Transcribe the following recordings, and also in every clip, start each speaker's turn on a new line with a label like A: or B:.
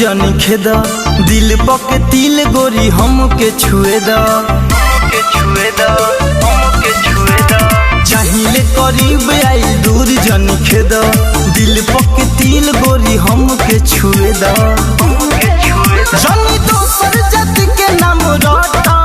A: जनी खेद दिल पके तिल गोरी हमके छुए द चाहिले करीब आई दूर जनी खेद दिल पके तिल गोरी हमके छुए द जनी दोसर जाति के नाम रटा।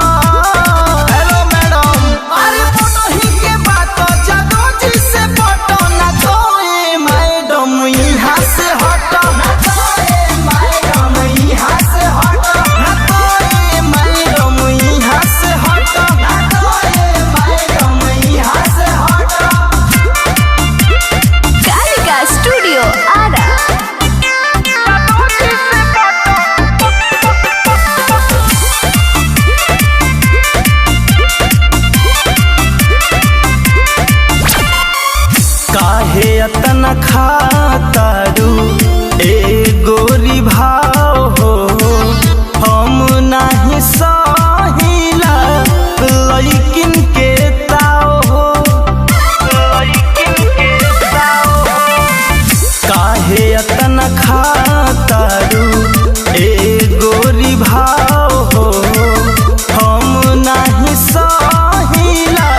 A: हेलो मैडम, अरे फोटो ही के बात जादू जी से फोटो ना तो ए मैडम यहाँ से हटा ना तो ए मैडम यहाँ से हटा ना तो ए मैडम यहाँ से हटा ना तो ए मैडम यहाँ से हटा।
B: कालिका स्टूडियो आरा।
A: काहे अतना खातारू ए गोरी भाव हो हम नाही सहिला लइकिन के ताव हो काहे अतना खातारू ए गोरी भाव हो हम नाही सहिला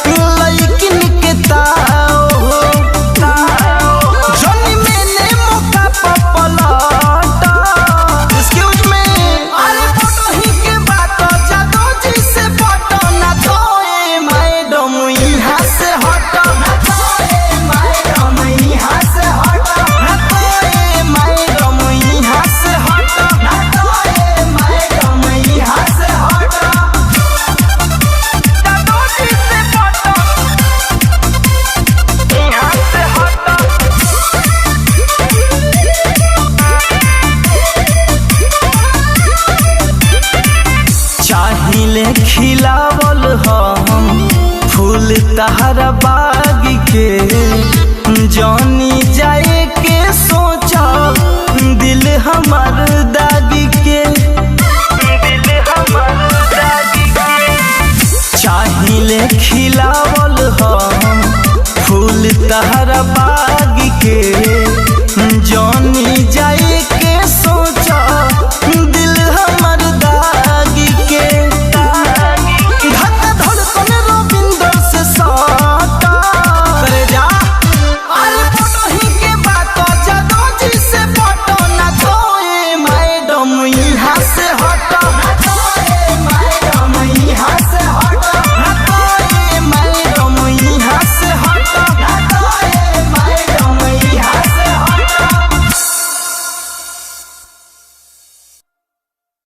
A: लइकिन के ताव हो जनी मैंने मौका पपलटा। एक्सक्यूज मी, अरे फोटो ही के बात जादू जी से फोटो ना तो ए मैडम यहाँ से हटा ना तो ए मैडम यहाँ से हटा ना तो ए मैडम यहाँ से हटा ना तो ए मैडम यहाँ से हटा। जादू जी से फोटो यहाँ से हटा। चाहिले खिलावल हम फूल तहरा बाग के जानी जाए के सोचा दिल हमार दागी के चाहिले खिलावल हम फूल तहरा बाग के